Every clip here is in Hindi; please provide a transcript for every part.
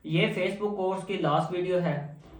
ये फेसबुक कोर्स की लास्ट वीडियो है।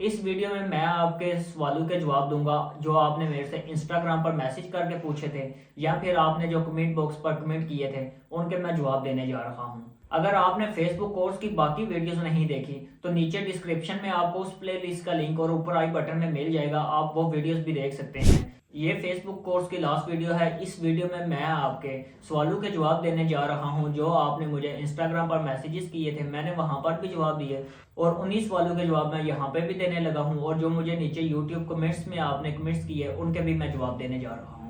इस वीडियो में मैं आपके सवालों के जवाब दूंगा जो आपने मेरे से इंस्टाग्राम पर मैसेज करके पूछे थे या फिर आपने जो कमेंट बॉक्स पर कमेंट किए थे उनके मैं जवाब देने जा रहा हूं। अगर आपने फेसबुक कोर्स की बाकी वीडियोस नहीं देखी तो नीचे डिस्क्रिप्शन में आपको उस प्लेलिस्ट का लिंक और ऊपर आई बटन में मिल जाएगा, आप वो वीडियोस भी देख सकते हैं। ये फेसबुक कोर्स की लास्ट वीडियो है। इस वीडियो में मैं आपके सवालों के जवाब देने जा रहा हूं जो आपने मुझे इंस्टाग्राम पर मैसेजेस किए थे, मैंने वहां पर भी जवाब दिए और उन्हीं सवालों के जवाब मैं यहाँ पे भी देने लगा हूँ। और जो मुझे नीचे यूट्यूब कमेंट्स में आपने कमेंट्स किए उनके भी मैं जवाब देने जा रहा हूँ।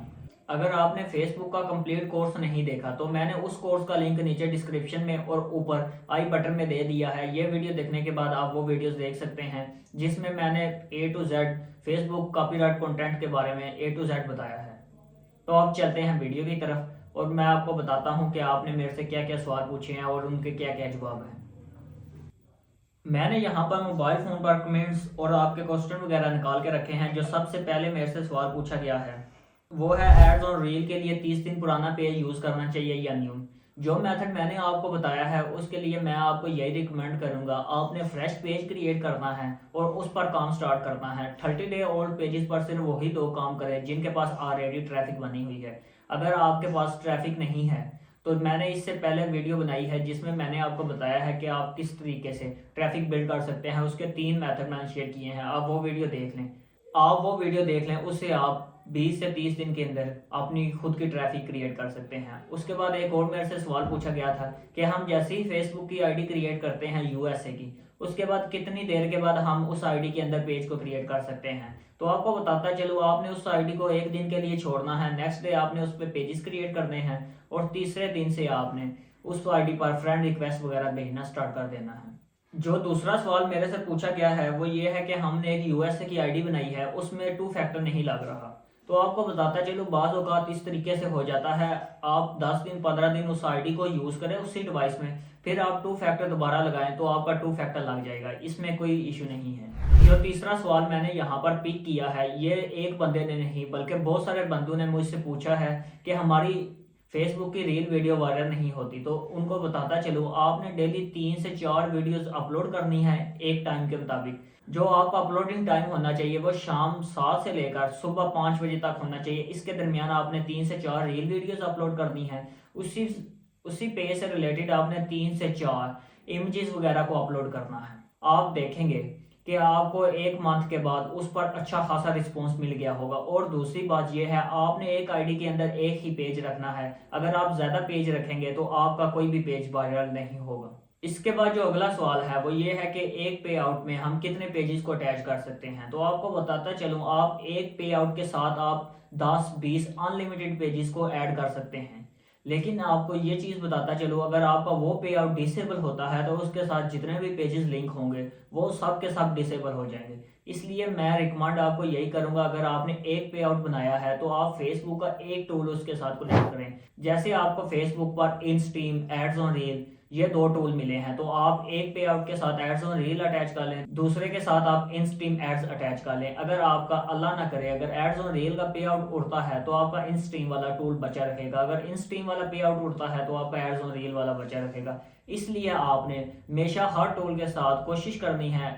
अगर आपने फेसबुक का कंप्लीट कोर्स नहीं देखा तो मैंने उस कोर्स का लिंक नीचे डिस्क्रिप्शन में और ऊपर आई बटन में दे दिया है। ये वीडियो देखने के बाद आप वो वीडियोस देख सकते हैं जिसमें मैंने A to Z Facebook copyright content के बारे में A to Z बताया है। तो अब चलते हैं वीडियो की तरफ और मैं आपको बताता हूँ कि आपने मेरे से क्या क्या सवाल पूछे हैं और उनके क्या क्या जवाब हैं। मैंने यहाँ पर मोबाइल फ़ोन पर कमेंट्स और आपके क्वेश्चन वगैरह निकाल के रखे हैं। जो सबसे पहले मेरे से सवाल पूछा गया है वो है एड्स और रील के लिए 30 दिन पुराना पेज यूज़ करना चाहिए या न्यू। जो मेथड मैंने आपको बताया है उसके लिए मैं आपको यही रिकमेंड करूंगा, आपने फ्रेश पेज क्रिएट करना है और उस पर काम स्टार्ट करना है। 30 डे ओल्ड पेजेस पर सिर्फ वही दो काम करें जिनके पास ऑलरेडी ट्रैफिक बनी हुई है। अगर आपके पास ट्रैफिक नहीं है तो मैंने इससे पहले वीडियो बनाई है जिसमें मैंने आपको बताया है कि आप किस तरीके से ट्रैफिक बिल्ड कर सकते हैं। उसके 3 मेथड मैंने शेयर किए हैं, आप वो वीडियो देख लें। उससे आप 20 से 30 दिन के अंदर अपनी खुद की ट्रैफिक क्रिएट कर सकते हैं। उसके बाद एक और मेरे से सवाल पूछा गया था कि हम जैसे ही फेसबुक की आईडी क्रिएट करते हैं यूएसए की, उसके बाद कितनी देर के बाद हम उस आईडी के अंदर पेज को क्रिएट कर सकते हैं। तो आपको बताता चलो, आपने उस आईडी को एक दिन के लिए छोड़ना है, नेक्स्ट डे आपने उस पर पेजेस क्रिएट करने हैं और तीसरे दिन से आपने उस आईडी पर फ्रेंड रिक्वेस्ट वगैरह भेजना स्टार्ट कर देना है। जो दूसरा सवाल मेरे से पूछा गया है वो ये है कि हमने एक यूएसए की आईडी बनाई है, उसमें 2 फैक्टर नहीं लग रहा। तो आपको बताता चलो, बाज़ औक़ात इस तरीके से हो जाता है, आप 10 दिन 15 दिन उस आईडी को यूज़ करें उसी डिवाइस में, फिर आप 2 फैक्टर दोबारा लगाएं तो आपका 2 फैक्टर लग जाएगा, इसमें कोई इशू नहीं है। जो तीसरा सवाल मैंने यहाँ पर पिक किया है, ये एक बंदे ने नहीं बल्कि बहुत सारे बंदों ने मुझसे पूछा है कि हमारी फेसबुक की रील वीडियो वायरल नहीं होती। तो उनको बताता चलो, आपने डेली 3 से 4 वीडियोस अपलोड करनी है एक टाइम के मुताबिक। जो आपका अपलोडिंग टाइम होना चाहिए वो शाम 7 से लेकर सुबह 5 बजे तक होना चाहिए। इसके दरमियान आपने 3 से 4 रील वीडियोस अपलोड करनी है। उसी उसी पेज से रिलेटेड आपने 3 से 4 इमेजेस वगैरह को अपलोड करना है। आप देखेंगे कि आपको 1 मंथ के बाद उस पर अच्छा खासा रिस्पॉन्स मिल गया होगा। और दूसरी बात यह है, आपने एक आईडी के अंदर एक ही पेज रखना है। अगर आप ज़्यादा पेज रखेंगे तो आपका कोई भी पेज वायरल नहीं होगा। इसके बाद जो अगला सवाल है वो ये है कि एक पे आउट में हम कितने पेजेस को अटैच कर सकते हैं। तो आपको बताता चलूँ, आप एक पे आउट के साथ आप 10-20 अनलिमिटेड पेजेस को ऐड कर सकते हैं। लेकिन आपको ये चीज़ बताता चलो, अगर आपका वो पे आउट डिसेबल होता है तो उसके साथ जितने भी पेजेस लिंक होंगे वो सब के सब डिसेबल हो जाएंगे। इसलिए मैं रिकमेंड आपको यही करूंगा, अगर आपने एक पे आउट बनाया है तो आप फेसबुक का एक टूल उसके साथ कनेक्ट करें। जैसे आपको फेसबुक पर इंस्ट्रीम, एड्स ऑन रील, ये 2 टूल मिले हैं, तो आप एक पे आउट के साथ एड्स ऑन रील अटैच कर लें, दूसरे के साथ आप इंस्ट्रीम एड्स अटैच कर लें। अगर आपका अल्लाह ना करे अगर एड्स ऑन रील का पे आउट उड़ता है तो आपका इंस्ट्रीम वाला टूल बचा रहेगा, अगर इंस्ट्रीम वाला पे आउट उड़ता है तो आपका एड्स ऑन रील वाला बचा रहेगा। इसलिए आपने हमेशा हर टूल के साथ कोशिश करनी है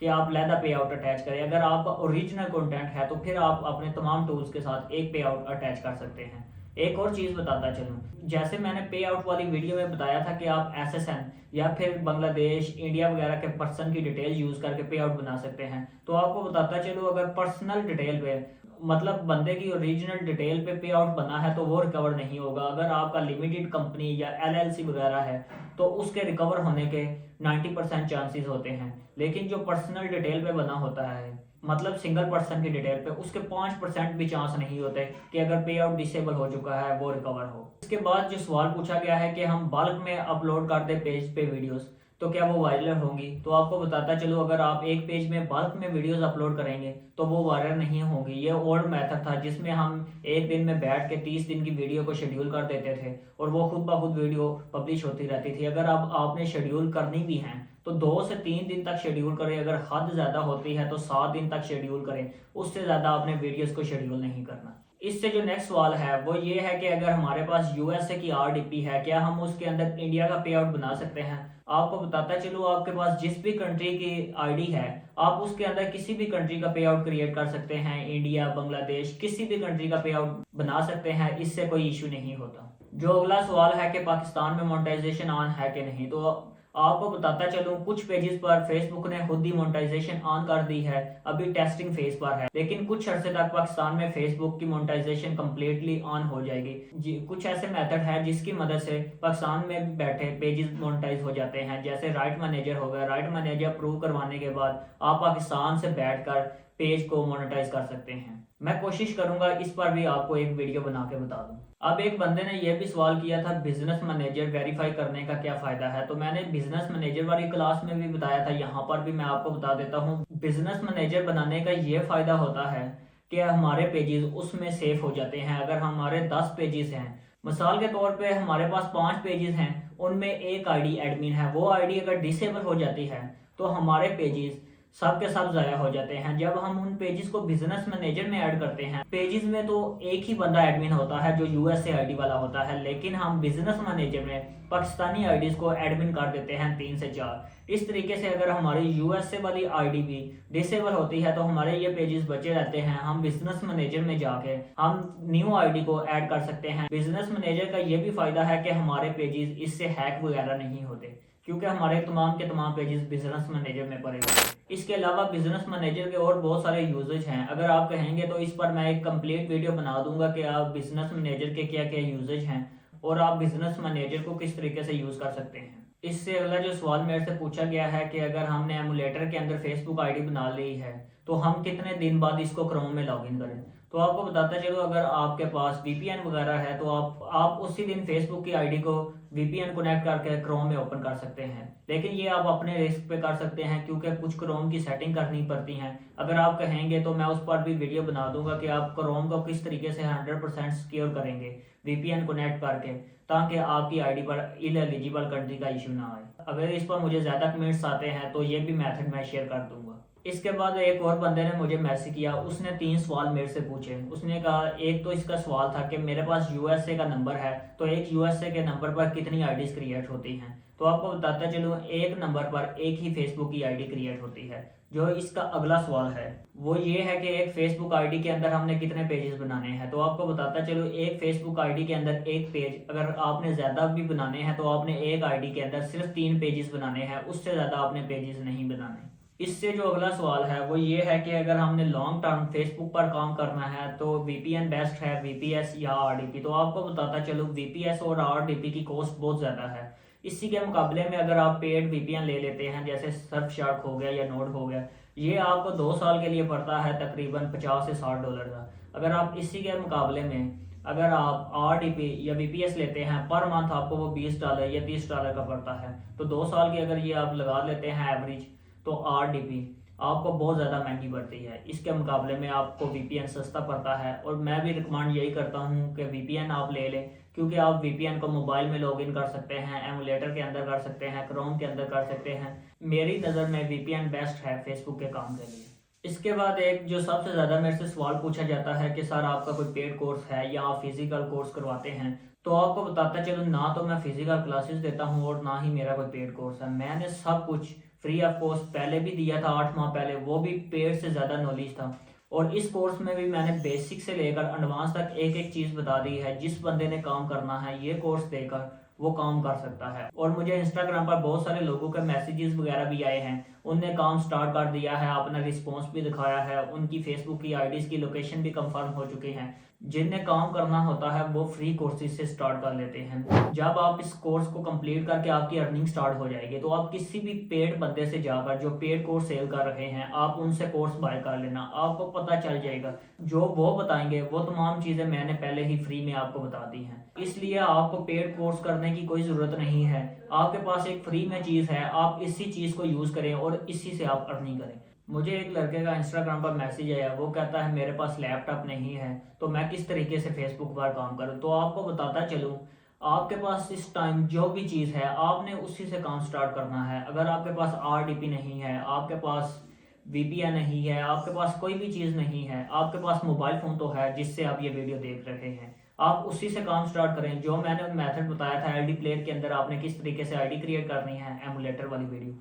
कि आप लैदा पे आउट अटैच करें। अगर आपका ओरिजिनल कंटेंट है तो फिर आप अपने तमाम टूल्स के साथ एक पे आउट अटैच कर सकते हैं। एक और चीज़ बताता चलूँ, जैसे मैंने पे आउट वाली वीडियो में बताया था कि आप एसएसएन या फिर बांग्लादेश, इंडिया वगैरह के पर्सन की डिटेल यूज़ करके पे आउट बना सकते हैं। तो आपको बताता चलो, अगर पर्सनल डिटेल पे मतलब बंदे की ओरिजिनल डिटेल पे आउट बना है तो वो रिकवर नहीं होगा। अगर आपका लिमिटेड कंपनी या एलएलसी वगैरह है तो उसके रिकवर होने के 90% चांसेस होते हैं। लेकिन जो पर्सनल डिटेल पे बना होता है, मतलब सिंगल पर्सन की डिटेल पे, उसके 5% भी चांस नहीं होते कि अगर पे आउट डिसेबल हो चुका है वो रिकवर हो। इसके बाद जो सवाल पूछा गया है कि हम बल्क में अपलोड कर दे पेज पे वीडियोस तो क्या वो वायरल होंगी। तो आपको बताता चलो, अगर आप एक पेज में बल्क में वीडियोस अपलोड करेंगे तो वो वायरल नहीं होंगी। ये ओल्ड मेथड था जिसमें हम एक दिन में बैठ के 30 दिन की वीडियो को शेड्यूल कर देते थे और वो खुद ब खुद वीडियो पब्लिश होती रहती थी। अगर अब आपने शेड्यूल करनी भी है तो 2 से 3 दिन तक शेड्यूल करें, अगर हद ज़्यादा होती है तो 7 दिन तक शेड्यूल करें, उससे ज़्यादा आपने वीडियोस को शेड्यूल नहीं करना। इससे जो नेक्स्ट सवाल है वो ये है कि अगर हमारे पास यूएसए की आरडीपी है, क्या हम उसके अंदर इंडिया का पे आउट बना सकते हैं? आपको बताता चलूँ, आपके पास जिस भी कंट्री की आईडी है, आप उसके अंदर किसी भी कंट्री का पे आउट क्रिएट कर सकते हैं। इंडिया, बांग्लादेश, किसी भी कंट्री का पे आउट बना सकते हैं, इससे कोई इशू नहीं होता। जो अगला सवाल है कि पाकिस्तान में मोनेटाइजेशन ऑन है कि नहीं, तो आपको बताता चलूं, कुछ पेजेस पर फेसबुक ने खुद ही मोनेटाइजेशन ऑन कर दी है, अभी टेस्टिंग फेज पर है, लेकिन कुछ अर्से तक पाकिस्तान में फेसबुक की मोनेटाइजेशन कम्प्लीटली ऑन हो जाएगी। कुछ ऐसे मेथड है जिसकी मदद से पाकिस्तान में बैठे पेजेस मोनेटाइज हो जाते हैं, जैसे राइट मैनेजर हो गया। राइट मैनेजर अप्रूव करवाने के बाद आप पाकिस्तान से बैठकर पेज को मोनेटाइज कर सकते हैं। मैं कोशिश करूंगा इस पर भी आपको एक वीडियो बना के बता दूं। अब एक बंदे ने यह भी सवाल किया था, बिजनेस मैनेजर वेरीफाई करने का क्या फायदा है? तो मैंने बिजनेस मैनेजर वाली क्लास में भी बताया था, यहाँ पर भी मैं आपको बता देता हूँ। बिजनेस मैनेजर बनाने का ये फायदा होता है कि हमारे पेजेस उसमें सेव हो जाते हैं। अगर हमारे 10 पेजेस हैं, मिसाल के तौर पे हमारे पास 5 पेजेस हैं, उनमें एक आईडी एडमिन है, वो आईडी अगर डिसेबल हो जाती है तो हमारे पेजेस सब के सब ज़ाया हो जाते हैं। जब हम उन पेजेस को बिजनेस मैनेजर में ऐड करते हैं, पेजेस में तो एक ही बंदा एडमिन होता है जो यूएसए आईडी वाला होता है, लेकिन हम बिजनेस मैनेजर में पाकिस्तानी आईडीज को एडमिन कर देते हैं 3 से 4। इस तरीके से अगर हमारी यूएसए वाली आईडी भी डिसेबल होती है तो हमारे ये पेजेस बचे रहते हैं। हम बिजनेस मैनेजर में जाके हम न्यू आईडी को ऐड कर सकते हैं। बिजनेस मैनेजर का ये भी फायदा है कि हमारे पेजेस इससे हैक वगैरह नहीं होते, क्योंकि हमारे तमाम के तमाम पेजेस बिजनेस मैनेजर में पड़े हुए हैं। इसके अलावा बिजनेस मैनेजर के और बहुत सारे यूजेज हैं। अगर आप कहेंगे तो इस पर मैं एक कंप्लीट वीडियो बना दूंगा कि आप बिजनेस मैनेजर के क्या क्या यूजेज हैं और आप बिजनेस मैनेजर को किस तरीके से यूज कर सकते हैं। इससे अगला जो सवाल मेरे से पूछा गया है कि अगर हमने एमुलेटर के अंदर फेसबुक आईडी बना ली है तो हम कितने दिन बाद इसको क्रोम में लॉगिन करें? तो आपको बताता चलो, अगर आपके पास वीपीएन वगैरह है तो आप उसी दिन फेसबुक की आईडी को वीपीएन कनेक्ट करके क्रोम में ओपन कर सकते हैं। लेकिन ये आप अपने रिस्क पे कर सकते हैं, क्योंकि कुछ क्रोम की सेटिंग करनी पड़ती हैं। अगर आप कहेंगे तो मैं उस पर भी वीडियो बना दूंगा कि आप क्रोम को किस तरीके से 100% सिक्योर करेंगे वीपीएन कनेक्ट करके, ताकि आपकी आईडी पर इनएलिजिबल कंट्री का इशू ना आए। अगर इस पर मुझे ज़्यादा कमेंट्स आते हैं तो ये भी मेथड मैं शेयर कर दूंगा। इसके बाद एक और बंदे ने मुझे मैसेज किया, उसने 3 सवाल मेरे से पूछे। उसने कहा, एक तो इसका सवाल था कि मेरे पास यूएसए का नंबर है, तो एक यूएसए के नंबर पर कितनी आईडीज क्रिएट होती हैं? तो आपको बताता चलूँ, एक नंबर पर एक ही फेसबुक की आईडी क्रिएट होती है। जो इसका अगला सवाल है वो ये है कि एक फेसबुक आईडी के अंदर हमने कितने पेजेस बनाने हैं? तो आपको बताता चलो, एक फेसबुक आईडी के अंदर एक पेज, अगर आपने ज़्यादा भी बनाने हैं तो आपने एक आईडी के अंदर सिर्फ 3 पेजेस बनाने हैं, उससे ज़्यादा आपने पेजेस नहीं बनाने। इससे जो अगला सवाल है वो ये है कि अगर हमने लॉन्ग टर्म फेसबुक पर काम करना है तो वीपीएन बेस्ट है, वीपीएस या आरडीपी? तो आपको बताता चलो, वीपीएस और आरडीपी की कॉस्ट बहुत ज़्यादा है। इसी के मुकाबले में अगर आप पेड वीपीएन ले लेते हैं, जैसे सर्फशार्क हो गया या नोड हो गया, ये आपको 2 साल के लिए पड़ता है तकरीबन $50 से $60 का। अगर आप इसी के मुकाबले में अगर आप आरडीपी या वीपीएस लेते हैं, पर मंथ आपको वो $20 या $30 का पड़ता है। तो 2 साल की अगर ये आप लगा लेते हैं एवरेज, तो आरडीपी आपको बहुत ज़्यादा महंगी पड़ती है। इसके मुकाबले में आपको वीपीएन सस्ता पड़ता है, और मैं भी रिकमेंड यही करता हूँ कि वीपीएन आप ले लें, क्योंकि आप वीपीएन को मोबाइल में लॉगिन कर सकते हैं, एमुलेटर के अंदर कर सकते हैं, क्रोम के अंदर कर सकते हैं। मेरी नज़र में वीपीएन बेस्ट है फेसबुक के काम के लिए। इसके बाद एक जो सबसे ज़्यादा मेरे से सवाल पूछा जाता है कि सर आपका कोई पेड कोर्स है या आप फिजिकल कोर्स करवाते हैं? तो आपको बताता चलूँ, ना तो मैं फिजिकल क्लासेस देता हूँ और ना ही मेरा कोई पेड कोर्स है। मैंने सब कुछ फ्री ऑफ कॉस्ट पहले भी दिया था, 8 माह पहले, वो भी पेड से ज़्यादा नॉलेज था। और इस कोर्स में भी मैंने बेसिक से लेकर एडवांस तक एक एक चीज़ बता दी है। जिस बंदे ने काम करना है, ये कोर्स देकर वो काम कर सकता है। और मुझे इंस्टाग्राम पर बहुत सारे लोगों के मैसेजेस वगैरह भी आए हैं, उनने काम स्टार्ट कर दिया है, अपना रिस्पॉन्स भी दिखाया है, उनकी फेसबुक की आईडीज़ की लोकेशन भी कंफर्म हो चुकी हैं। जिन्हें काम करना होता है वो फ्री कोर्सेज से स्टार्ट कर लेते हैं। जब आप इस कोर्स को कंप्लीट करके आपकी अर्निंग स्टार्ट हो जाएगी, तो आप किसी भी पेड बंदे से जाकर, जो पेड कोर्स सेल कर रहे हैं, आप उनसे कोर्स बाय कर लेना। आपको पता चल जाएगा, जो वो बताएंगे वो तमाम चीज़ें मैंने पहले ही फ्री में आपको बता दी हैं। इसलिए आपको पेड कोर्स करने की कोई ज़रूरत नहीं है। आपके पास एक फ्री में चीज़ है, आप इसी चीज़ को यूज़ करें और इसी से आप अर्निंग करें। मुझे एक लड़के का इंस्टाग्राम पर मैसेज आया, वो कहता है मेरे पास लैपटॉप नहीं है, तो मैं किस तरीके से फेसबुक पर काम करूं? तो आपको बताता चलूं, आपके पास इस टाइम जो भी चीज़ है आपने उसी से काम स्टार्ट करना है। अगर आपके पास आरडीपी नहीं है, आपके पास वीपीएन नहीं है, आपके पास कोई भी चीज़ नहीं है, आपके पास मोबाइल फ़ोन तो है जिससे आप ये वीडियो देख रहे हैं, आप उसी से काम स्टार्ट करें। जो मैंने मेथड बताया था एलडी प्लेयर के अंदर आपने किस तरीके से आईडी क्रिएट करनी है, एमुलेटर वाली वीडियो,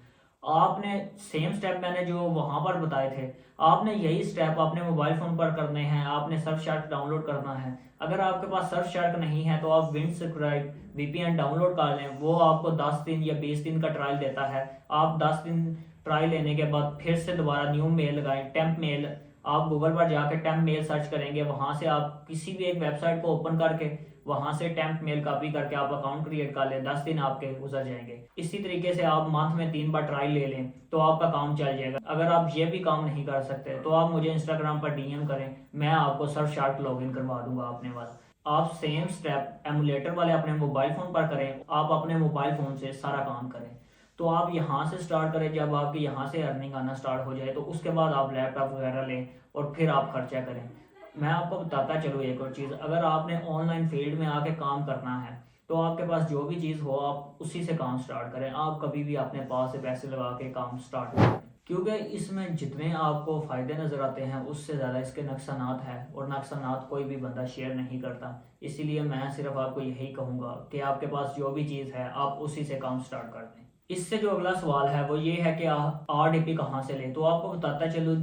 आपने सेम स्टेप मैंने जो वहाँ पर बताए थे, आपने यही स्टेप अपने मोबाइल फ़ोन पर करने हैं। आपने सर्फ शार्क डाउनलोड करना है। अगर आपके पास सर्फ शार्क नहीं है तो आप विंडस्क्राइब वीपीएन डाउनलोड कर लें। वो आपको 10 दिन या 20 दिन का ट्रायल देता है। आप 10 दिन ट्रायल लेने के बाद फिर से दोबारा न्यू मेल लगाएं, टेम्प मेल। आप गूगल पर जाकर टेम्प मेल सर्च करेंगे, वहाँ से आप किसी भी एक वेबसाइट को ओपन करके वहाँ से टेम्प मेल कॉपी करके आप अकाउंट क्रिएट कर लें। 10 दिन आपके गुजर जाएंगे। इसी तरीके से आप मंथ में 3 बार ट्रायल ले लें तो आपका काम चल जाएगा। अगर आप ये भी काम नहीं कर सकते तो आप मुझे इंस्टाग्राम पर डीएम करें, मैं आपको सर्फ शार्क लॉगिन करवा दूंगा अपने वाला। आप सेम स्टेप एमुलेटर वाले अपने मोबाइल फ़ोन पर करें, आप अपने मोबाइल फ़ोन से सारा काम करें। तो आप यहाँ से स्टार्ट करें, जब आपके यहाँ से अर्निंग आना स्टार्ट हो जाए तो उसके बाद आप लैपटॉप वगैरह लें और फिर आप खर्चा करें। मैं आपको बताता चलूँ एक और चीज़, अगर आपने ऑनलाइन फील्ड में आके काम करना है तो आपके पास जो भी चीज़ हो आप उसी से काम स्टार्ट करें। आप कभी भी अपने पास से पैसे लगा के काम स्टार्ट करें, क्योंकि इसमें जितने आपको फ़ायदे नज़र आते हैं उससे ज़्यादा इसके नुकसानात हैं, और नुकसानात कोई भी बंदा शेयर नहीं करता। इसीलिए मैं सिर्फ आपको यही कहूँगा कि आपके पास जो भी चीज़ है आप उसी से काम स्टार्ट कर दें। इससे जो अगला सवाल है वो ये है कि आरडीपी कहाँ से लें। तो आपको बताता चलूँ,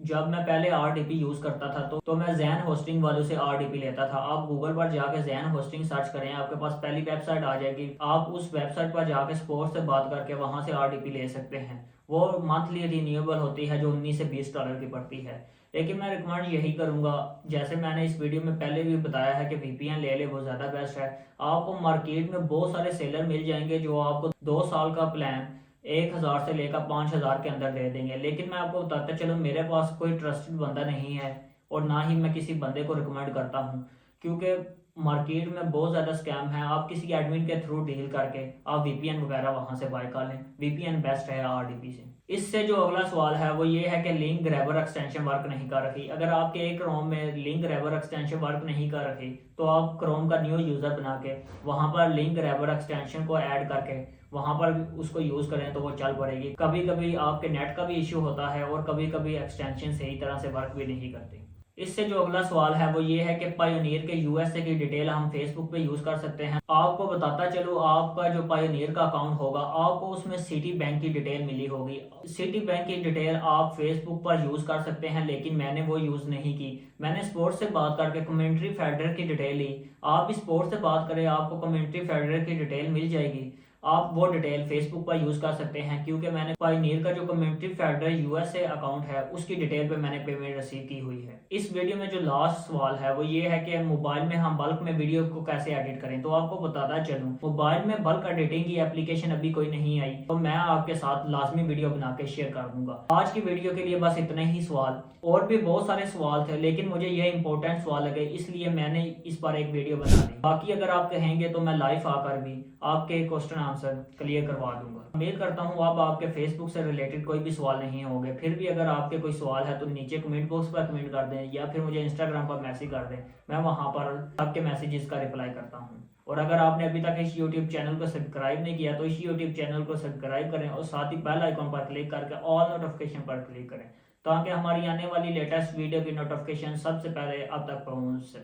जब मैं पहले आरडीपी यूज़ करता था तो मैं जैन होस्टिंग वालों से आरडीपी लेता था। आप गूगल पर जाके जैन होस्टिंग सर्च करें, आपके पास पहली वेबसाइट आ जाएगी। आप उस वेबसाइट पर जाके सपोर्ट से बात करके वहाँ से आरडीपी ले सकते हैं। वो मंथली रिन्यूएबल होती है जो 19 से 20 डॉलर की पड़ती है। लेकिन मैं रिकमेंड यही करूँगा, जैसे मैंने इस वीडियो में पहले भी बताया है कि वीपीएन ले ले, वो ज़्यादा बेस्ट है। आपको मार्केट में बहुत सारे सेलर मिल जाएंगे जो आपको 2 साल का प्लान 1000 से लेकर 5000 के अंदर दे देंगे। लेकिन मैं आपको बताता चलो, मेरे पास कोई ट्रस्टेड बंदा नहीं है और ना ही मैं किसी बंदे को रिकमेंड करता हूँ, क्योंकि मार्केट में बहुत ज़्यादा स्कैम है। आप किसी एडमिन के थ्रू डील करके आप वीपीएन वगैरह वहाँ से बाय कर लें। वीपीएन बेस्ट है आरडीपी से। इससे जो अगला सवाल है वो ये है कि लिंक ग्रैबर एक्सटेंशन वर्क नहीं कर रही। अगर आपके एक क्रोम में लिंक ग्रैबर एक्सटेंशन वर्क नहीं कर रही तो आप क्रोम का न्यू यूज़र बना के वहाँ पर लिंक ग्रैबर एक्सटेंशन को ऐड करके वहाँ पर उसको यूज़ करें तो वो चल पड़ेगी। कभी कभी आपके नेट का भी इश्यू होता है और कभी कभी एक्सटेंशन सही तरह से वर्क भी नहीं करती। इससे जो अगला सवाल है वो ये है कि पायोनियर के यूएसए की डिटेल हम फेसबुक पे यूज़ कर सकते हैं। आपको बताता चलो, आपका जो पायोनियर का अकाउंट होगा आपको उसमें सिटी बैंक की डिटेल मिली होगी। सिटी बैंक की डिटेल आप फेसबुक पर यूज़ कर सकते हैं, लेकिन मैंने वो यूज़ नहीं की। मैंने स्पोर्ट्स से बात करके कमेंट्री फेडरर की डिटेल ली। आप भी स्पोर्ट्स से बात करें, आपको कमेंट्री फेडरर की डिटेल मिल जाएगी। आप वो डिटेल फेसबुक पर यूज़ कर सकते हैं, क्योंकि मैंने पायोनियर का जो कम्युनिटी फेडरल यूएसए अकाउंट है उसकी डिटेल पे मैंने पेमेंट रिसीव की हुई है। इस वीडियो में जो लास्ट सवाल है वो ये है कि मोबाइल में हम बल्क में वीडियो को कैसे एडिट करें। तो आपको बताता चलूँ, मोबाइल में बल्क एडिटिंग की एप्लीकेशन अभी कोई नहीं आई, तो मैं आपके साथ लाजमी वीडियो बना के शेयर कर दूंगा। आज की वीडियो के लिए बस इतने ही सवाल, और भी बहुत सारे सवाल थे लेकिन मुझे ये इंपॉर्टेंट सवाल लगे इसलिए मैंने इस पर एक वीडियो बना दी। बाकी अगर आप कहेंगे तो मैं लाइव आकर भी आपके क्वेश्चन आंसर क्लियर करवा दूंगा। उम्मीद करता हूँ अब आपके फेसबुक से रिलेटेड कोई भी सवाल नहीं होंगे। फिर भी अगर आपके कोई सवाल है तो नीचे कमेंट बॉक्स पर कमेंट कर दें या फिर मुझे इंस्टाग्राम पर मैसेज कर दें, मैं वहाँ पर आपके मैसेजेस का रिप्लाई करता हूँ। और अगर आपने अभी तक इस यूट्यूब चैनल को सब्सक्राइब नहीं किया तो इस यूट्यूब चैनल को सब्सक्राइब करें और साथ ही बेल आइकॉन पर क्लिक करके ऑल नोटिफिकेशन पर क्लिक करें, ताकि हमारी आने वाली लेटेस्ट वीडियो की नोटिफिकेशन सबसे पहले आप तक पहुँच सके।